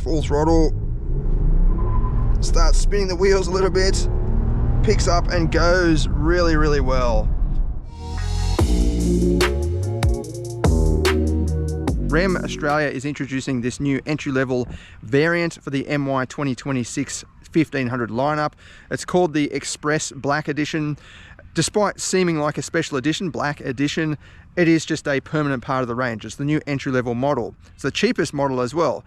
full throttle, start spinning the wheels a little bit, picks up and goes really, really well. REM Australia is introducing this new entry-level variant for the MY 2026 1500 lineup. It's called the Express Black Edition. Despite seeming like a special edition, Black Edition, it is just a permanent part of the range. It's the new entry-level model. It's the cheapest model as well.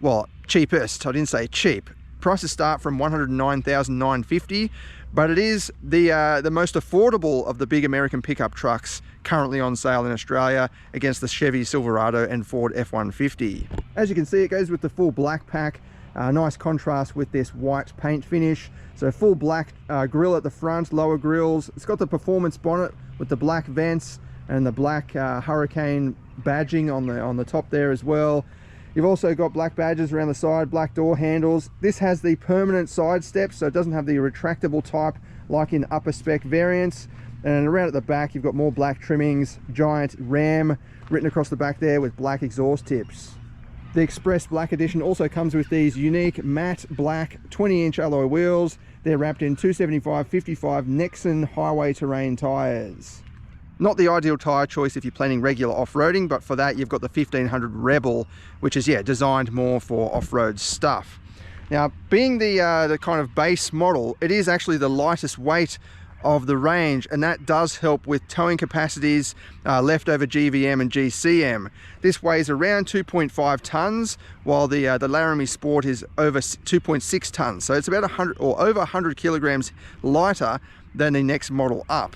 Well, cheapest, I didn't say cheap. Prices start from $109,950, but it is the most affordable of the big American pickup trucks currently on sale in Australia against the Chevy Silverado and Ford F-150. As you can see, it goes with the full black pack. Nice contrast with this white paint finish. So full black grille at the front, lower grills. It's got the performance bonnet with the black vents and the black Hurricane badging on the top there as well. You've also got black badges around the side, black door handles. This has the permanent side steps, so it doesn't have the retractable type like in upper spec variants. And around at the back, you've got more black trimmings, giant Ram written across the back there with black exhaust tips. The Express Black Edition also comes with these unique matte black 20-inch alloy wheels. They're wrapped in 275/55 Nexen highway terrain tyres. Not the ideal tyre choice if you're planning regular off-roading, but for that you've got the 1500 Rebel, which is designed more for off-road stuff. Now, being the kind of base model, it is actually the lightest weight of the range, and that does help with towing capacities, leftover GVM and GCM. This weighs around 2.5 tons, while the Laramie Sport is over 2.6 tons. So it's about 100 or over 100 kilograms lighter than the next model up.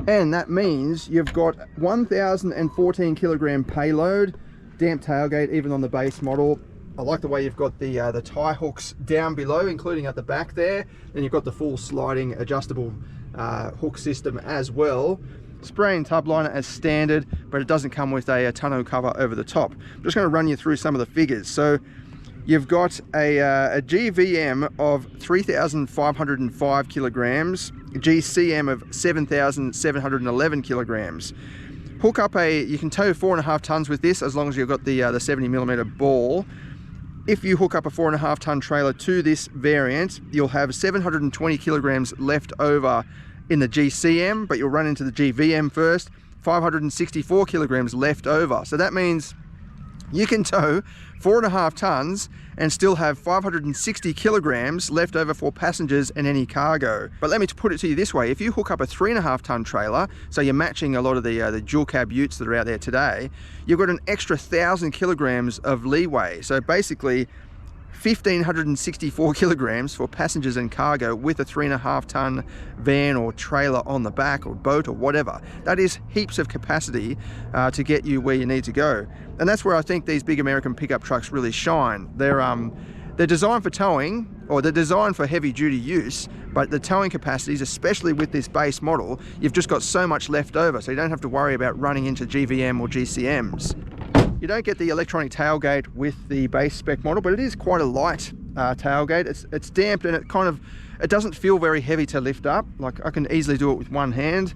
And that means you've got 1,014 kilogram payload, damp tailgate even on the base model. I like the way you've got the tie hooks down below, including at the back there. Then you've got the full sliding adjustable hook system as well. Spray and tub liner as standard, but it doesn't come with a tonneau cover over the top. I'm just going to run you through some of the figures. So you've got a GVM of 3,505 kilograms, GCM of 7,711 kilograms. Hook up you can tow 4.5 tons with this as long as you've got the 70mm ball. If you hook up a 4.5 ton trailer to this variant, you'll have 720 kilograms left over in the GCM, but you'll run into the GVM first, 564 kilograms left over. So that means you can tow 4.5 tons and still have 560 kilograms left over for passengers and any cargo. But let me put it to you this way: if you hook up a 3.5 ton trailer, so you're matching a lot of the dual cab utes that are out there today, you've got an extra 1,000 kilograms of leeway. So basically 1,564 kilograms for passengers and cargo with a 3.5 ton van or trailer on the back, or boat or whatever. That is heaps of capacity to get you where you need to go. And that's where I think these big American pickup trucks really shine. They're designed for towing, or they're designed for heavy duty use, but the towing capacities, especially with this base model, you've just got so much left over, so you don't have to worry about running into GVM or GCMs. You don't get the electronic tailgate with the base spec model, but it is quite a light tailgate. It's damped, and it doesn't feel very heavy to lift up. Like, I can easily do it with one hand.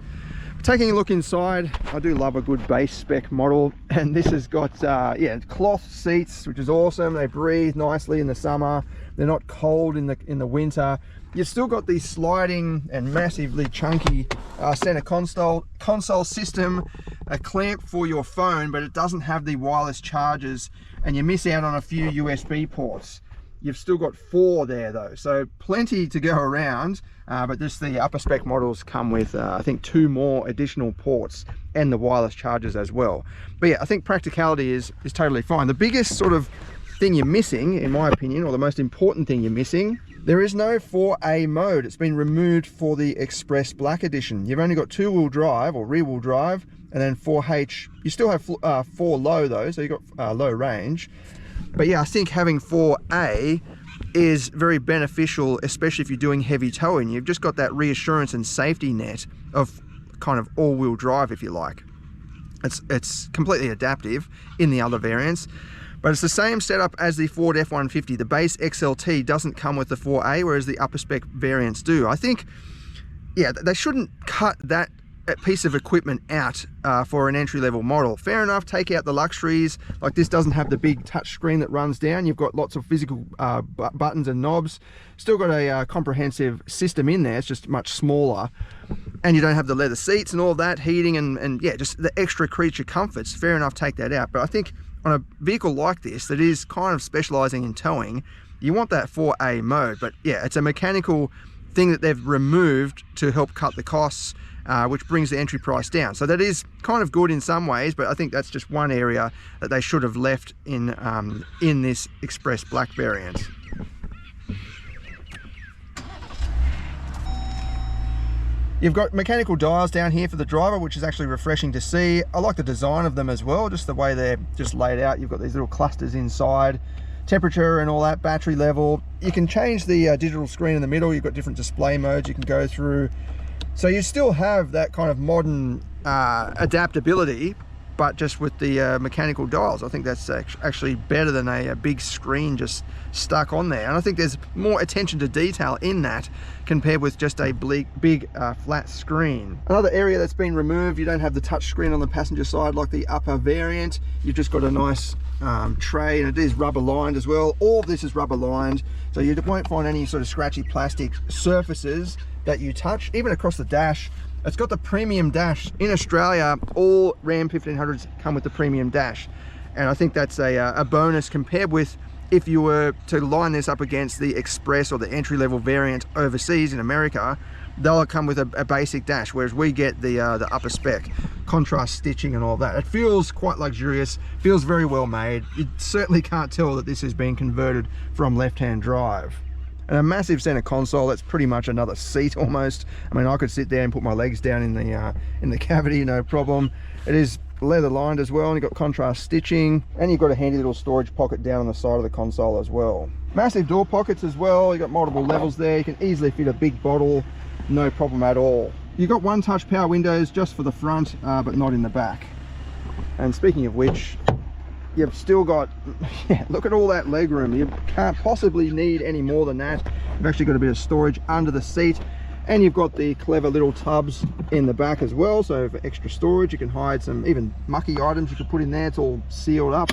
Taking a look inside, I do love a good base spec model, and this has got cloth seats, which is awesome. They breathe nicely in the summer. They're not cold in the winter. You've still got the sliding and massively chunky center console system, a clamp for your phone, but it doesn't have the wireless chargers, and you miss out on a few USB ports. You've still got 4 there though, so plenty to go around, but just the upper spec models come with I think 2 more additional ports and the wireless chargers as well. But yeah, I think practicality is totally fine. The biggest sort of thing you're missing, in my opinion, or the most important thing you're missing, there is no 4A mode. It's been removed for the Express Black Edition. You've only got 2-wheel drive or rear-wheel drive, and then 4H. You still have 4 low though, so you've got low range. But yeah, I think having 4A is very beneficial, especially if you're doing heavy towing. You've just got that reassurance and safety net of kind of all-wheel drive, if you like. It's completely adaptive in the other variants, but it's the same setup as the Ford F-150. The base XLT doesn't come with the 4A, whereas the upper spec variants do. I think, yeah, they shouldn't cut that piece of equipment out for an entry-level model. Fair enough, take out the luxuries, like this doesn't have the big touch screen that runs down. You've got lots of physical buttons and knobs. Still got a comprehensive system in there, it's just much smaller. And you don't have the leather seats and all that, heating and yeah, just the extra creature comforts. Fair enough, take that out. But I think on a vehicle like this that is kind of specializing in towing, you want that 4A mode. But yeah, it's a mechanical thing that they've removed to help cut the costs, which brings the entry price down. So that is kind of good in some ways, but I think that's just one area that they should have left in this Express Black variant. You've got mechanical dials down here for the driver, which is actually refreshing to see. I like the design of them as well, just the way they're just laid out. You've got these little clusters inside, temperature and all that, battery level. You can change the digital screen in the middle. You've got different display modes you can go through. So you still have that kind of modern adaptability, but just with the mechanical dials. I think that's actually better than a big screen just stuck on there. And I think there's more attention to detail in that compared with just a big flat screen. Another area that's been removed, you don't have the touch screen on the passenger side like the upper variant. You've just got a nice tray, and it is rubber lined as well. All of this is rubber lined, so you won't find any sort of scratchy plastic surfaces that you touch. Even across the dash, it's got the premium dash. In Australia, all Ram 1500s come with the premium dash, and I think that's a bonus compared with if you were to line this up against the Express or the entry-level variant overseas in America. They'll come with a basic dash, whereas we get the upper spec, contrast stitching and all that. It feels quite luxurious, feels very well made. You certainly can't tell that this has been converted from left-hand drive. And a massive center console, that's pretty much another seat almost. I mean, I could sit there and put my legs down in the cavity, no problem. It is leather lined as well, and you've got contrast stitching, and you've got a handy little storage pocket down on the side of the console as well. Massive door pockets as well. You've got multiple levels there. You can easily fit a big bottle, no problem at all. You've got one touch power windows just for the front, but not in the back. And speaking of which, you've still got, yeah, look at all that leg room. You can't possibly need any more than that. You've actually got a bit of storage under the seat, and you've got the clever little tubs in the back as well. So for extra storage, you can hide some even mucky items you could put in there. It's all sealed up.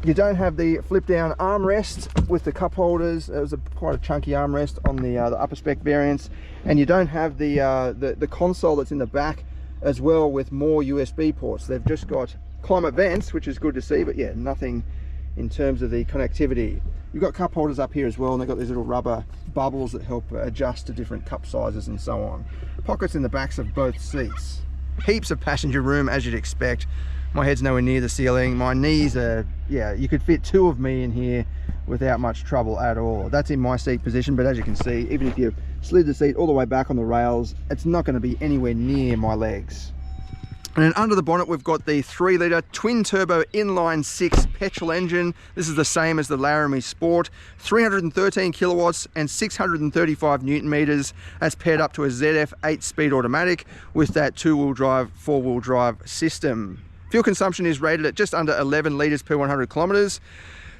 You don't have the flip down armrest with the cup holders. It was quite a chunky armrest on the upper spec variants, and you don't have the console that's in the back as well with more USB ports. They've just got climate vents, which is good to see, but yeah, nothing in terms of the connectivity. You've got cup holders up here as well, and they've got these little rubber bubbles that help adjust to different cup sizes and so on. Pockets in the backs of both seats. Heaps of passenger room, as you'd expect. My head's nowhere near the ceiling. My knees are, yeah, you could fit two of me in here without much trouble at all. That's in my seat position, but as you can see, even if you slid the seat all the way back on the rails, it's not going to be anywhere near my legs. And then under the bonnet, we've got the 3-litre twin-turbo inline-6 petrol engine. This is the same as the Laramie Sport. 313 kilowatts and 635 newton meters. That's paired up to a ZF 8-speed automatic with that 2-wheel drive, 4-wheel drive system. Fuel consumption is rated at just under 11 litres per 100 kilometres.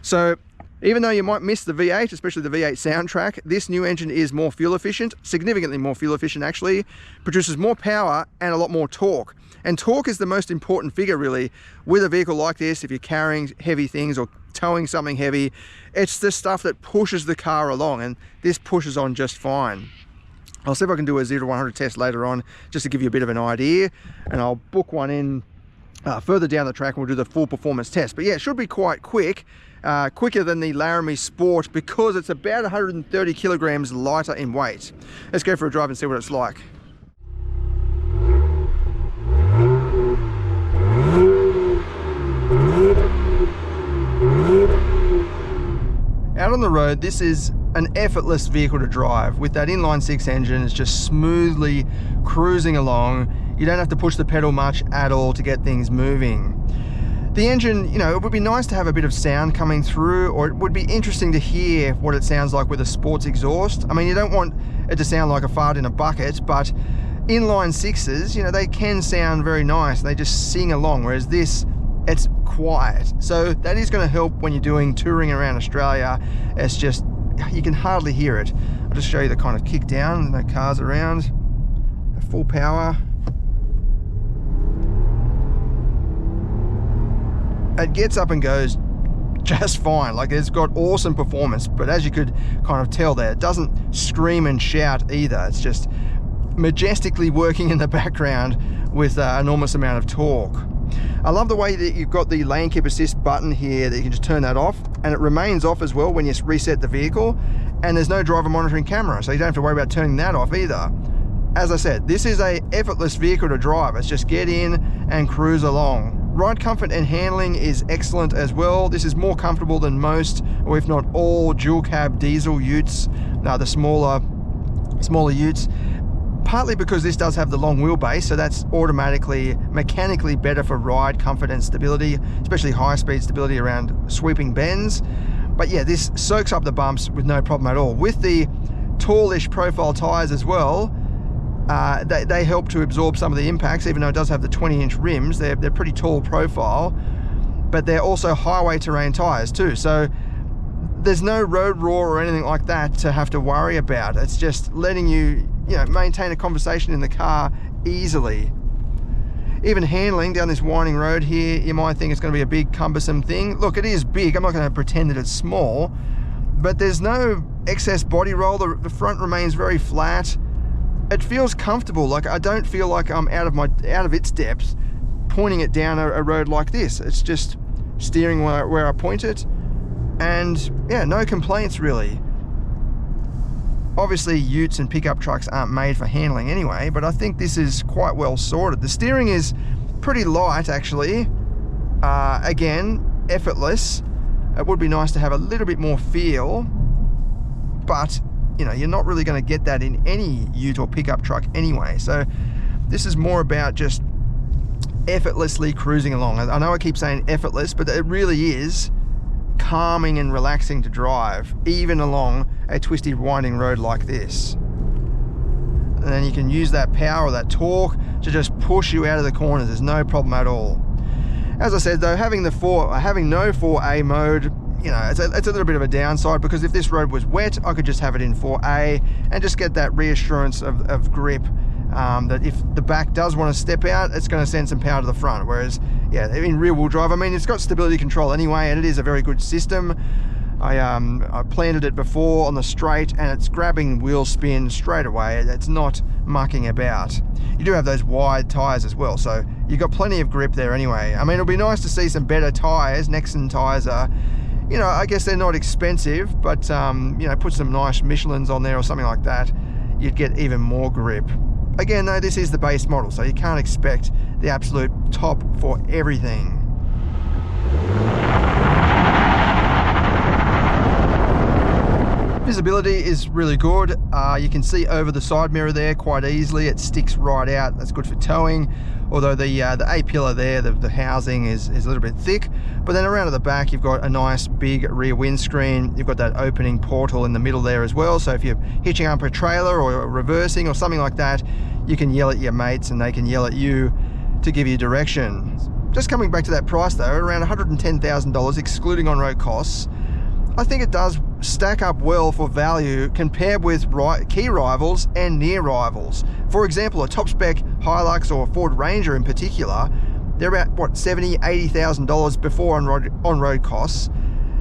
So even though you might miss the V8, especially the V8 soundtrack, this new engine is more fuel efficient, significantly more fuel efficient actually, produces more power and a lot more torque. And torque is the most important figure really with a vehicle like this. If you're carrying heavy things or towing something heavy, it's the stuff that pushes the car along, and this pushes on just fine. I'll see if I can do a 0 to 100 test later on just to give you a bit of an idea, and I'll book one in further down the track and we'll do the full performance test. But yeah, it should be quite quick. Quicker than the Laramie Sport because it's about 130 kilograms lighter in weight. Let's go for a drive and see what it's like. Out on the road, this is an effortless vehicle to drive. With that inline-6 engine, it's just smoothly cruising along. You don't have to push the pedal much at all to get things moving. The engine, you know, it would be nice to have a bit of sound coming through, or it would be interesting to hear what it sounds like with a sports exhaust. I mean, you don't want it to sound like a fart in a bucket, but inline 6s, you know, they can sound very nice. They just sing along, whereas this, it's quiet. So that is going to help when you're doing touring around Australia. It's just, you can hardly hear it. I'll just show you the kind of kick down, no cars around. full power. It gets up and goes just fine. Like, it's got awesome performance, but as you could kind of tell there, it doesn't scream and shout either. It's just majestically working in the background with an enormous amount of torque. I love the way that you've got the lane keep assist button here, that you can just turn that off, and it remains off as well when you reset the vehicle, and there's no driver monitoring camera, so you don't have to worry about turning that off either. As I said, this is a effortless vehicle to drive. It's just get in and cruise along. Ride comfort and handling is excellent as well. This is more comfortable than most, or if not all, dual cab diesel utes, the smaller utes. Partly because this does have the long wheelbase, so that's automatically, mechanically better for ride comfort and stability, especially high speed stability around sweeping bends. But yeah, this soaks up the bumps with no problem at all. With the tallish profile tires as well, they help to absorb some of the impacts, even though it does have the 20-inch rims. They're pretty tall profile, but they're also highway terrain tires too. So there's no road roar or anything like that to have to worry about. It's just letting you, maintain a conversation in the car easily. Even handling down this winding road here, you might think it's going to be a big cumbersome thing. Look, it is big. I'm not going to pretend that it's small, but there's no excess body roll. The front remains very flat. It feels comfortable. Like, I don't feel like I'm out of its depth pointing it down a road like this. It's just steering where I point it, and yeah, no complaints really. Obviously, utes and pickup trucks aren't made for handling anyway, but I think this is quite well sorted. The steering is pretty light, actually. Again, effortless. It would be nice to have a little bit more feel, but you're not really going to get that in any ute or pickup truck anyway. So this is more about just effortlessly cruising along. I know I keep saying effortless, but it really is calming and relaxing to drive, even along a twisty winding road like this. And then you can use that power, that torque, to just push you out of the corners. There's no problem at all. As I said though, having no 4A mode, it's a little bit of a downside, because if this road was wet, I could just have it in 4A and just get that reassurance of grip, that if the back does want to step out, it's going to send some power to the front. Whereas, yeah, in rear-wheel drive, it's got stability control anyway, and it is a very good system. I planted it before on the straight, and it's grabbing wheel spin straight away. It's not mucking about. You do have those wide tyres as well, so you've got plenty of grip there anyway. It'll be nice to see some better tyres. Nexen tyres are, I guess they're not expensive, but put some nice Michelins on there or something like that, you'd get even more grip. Again though, this is the base model, so you can't expect the absolute top for everything. Visibility is really good. You can see over the side mirror there quite easily. It sticks right out. That's good for towing, although the A-pillar there, the housing is a little bit thick. But then around at the back, you've got a nice big rear windscreen. You've got that opening portal in the middle there as well, so if you're hitching up a trailer or reversing or something like that, you can yell at your mates and they can yell at you to give you direction. Just coming back to that price though, around $110,000 excluding on-road costs, I think it does stack up well for value compared with key rivals and near rivals. For example, a top spec Hilux or Ford Ranger in particular, they're about what, $70,000, $80,000 before on-road costs.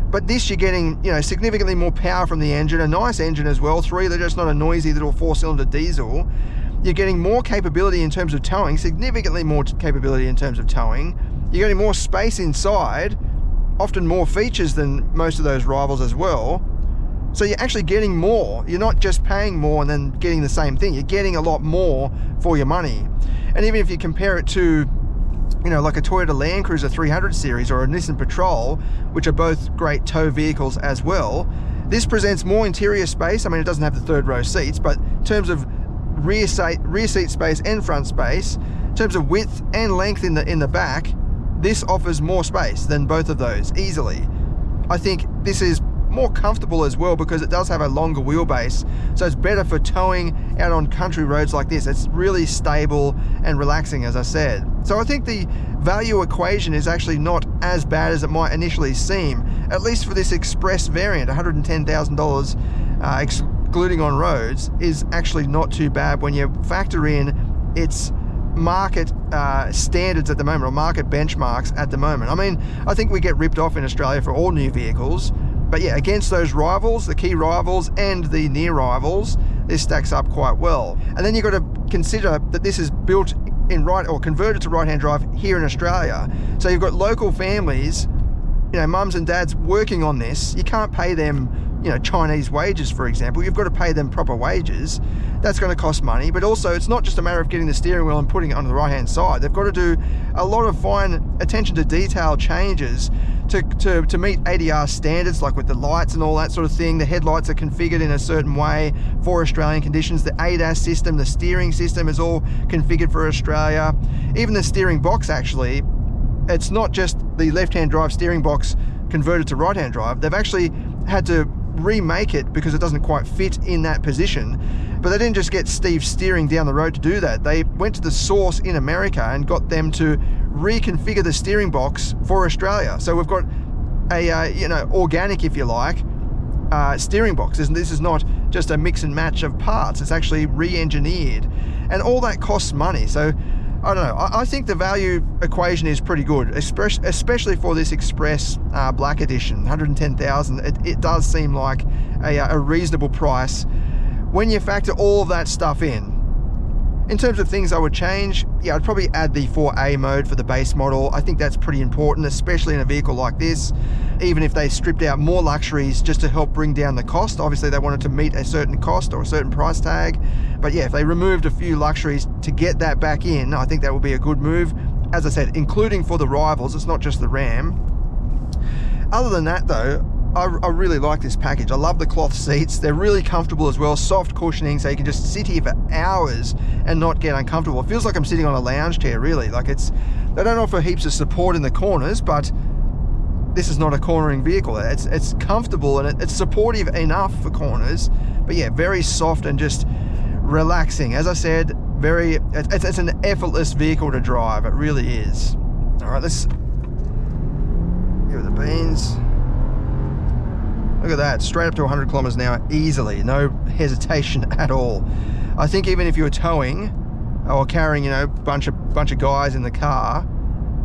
But this, you're getting, significantly more power from the engine, a nice engine as well, 3 litre, it's not a noisy little 4-cylinder diesel. You're getting more capability in terms of towing, significantly more capability in terms of towing. You're getting more space inside, often more features than most of those rivals as well. So you're actually getting more. You're not just paying more and then getting the same thing. You're getting a lot more for your money. And even if you compare it to, like a Toyota Land Cruiser 300 series or a Nissan Patrol, which are both great tow vehicles as well, this presents more interior space. It doesn't have the third row seats, but in terms of rear seat space and front space, in terms of width and length in the back, this offers more space than both of those easily. I think this is more comfortable as well because it does have a longer wheelbase, so it's better for towing out on country roads like this. It's really stable and relaxing, as I said. So I think the value equation is actually not as bad as it might initially seem, at least for this Express variant. $110,000 excluding on roads is actually not too bad when you factor in its market standards at the moment, or market benchmarks at the moment. I mean, I think we get ripped off in Australia for all new vehicles, but yeah, against those rivals, the key rivals and the near rivals, this stacks up quite well. And then you've got to consider that this is built in converted to right-hand drive here in Australia. So you've got local families, you know, mums and dads working on this. You can't pay them, you know, Chinese wages, for example. You've got to pay them proper wages. That's going to cost money, but also it's not just a matter of getting the steering wheel and putting it on the right-hand side. They've got to do a lot of fine attention to detail changes to meet ADR standards, like with the lights and all that sort of thing. The headlights are configured in a certain way for Australian conditions. The ADAS system, the steering system is all configured for Australia. Even the steering box, actually, it's not just the left-hand drive steering box converted to right-hand drive. They've actually had to remake it because it doesn't quite fit in that position. But they didn't just get Steve steering down the road to do that. They went to the source in America and got them to reconfigure the steering box for Australia. So we've got a you know, organic, if you like, steering box. This is not just a mix and match of parts. It's actually re-engineered, and all that costs money. So I don't know. I think the value equation is pretty good, especially for this Express Black Edition, 110,000. It does seem like a reasonable price when you factor all of that stuff in. In terms of things I would change, yeah, I'd probably add the 4A mode for the base model. I think that's pretty important, especially in a vehicle like this. Even if they stripped out more luxuries just to help bring down the cost. Obviously they wanted to meet a certain cost or a certain price tag. But yeah, if they removed a few luxuries to get that back in, I think that would be a good move. As I said, including for the rivals, it's not just the Ram. Other than that though, I really like this package. I love the cloth seats. They're really comfortable as well, soft cushioning, so you can just sit here for hours and not get uncomfortable. It feels like I'm sitting on a lounge chair, really. Like they don't offer heaps of support in the corners, but this is not a cornering vehicle. It's comfortable and it's supportive enough for corners, but yeah, very soft and just relaxing. As I said, it's an effortless vehicle to drive. It really is. All right, let's give it the beans. Look at that, straight up to 100 kilometers an hour easily, no hesitation at all. I think even if you were towing or carrying, you know, bunch of guys in the car,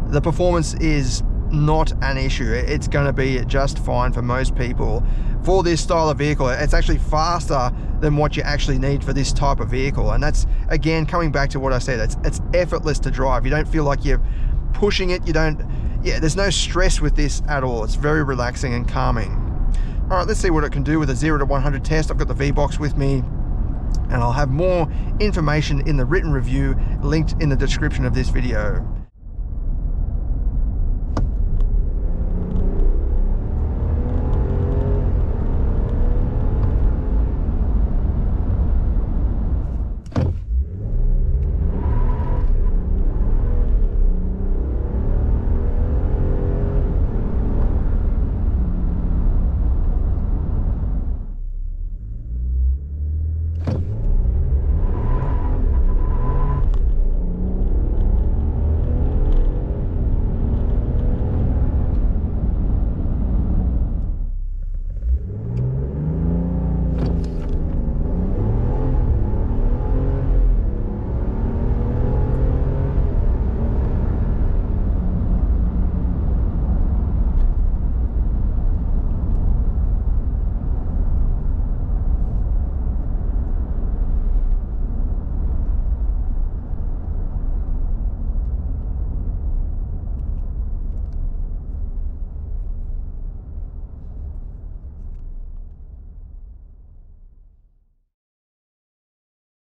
the performance is not an issue. It's going to be just fine for most people. For this style of vehicle, it's actually faster than what you actually need for this type of vehicle. And that's, again, coming back to what I said, it's effortless to drive. You don't feel like you're pushing it. There's no stress with this at all. It's very relaxing and calming. All right, let's see what it can do with a 0 to 100 test. I've got the V-Box with me, and I'll have more information in the written review linked in the description of this video.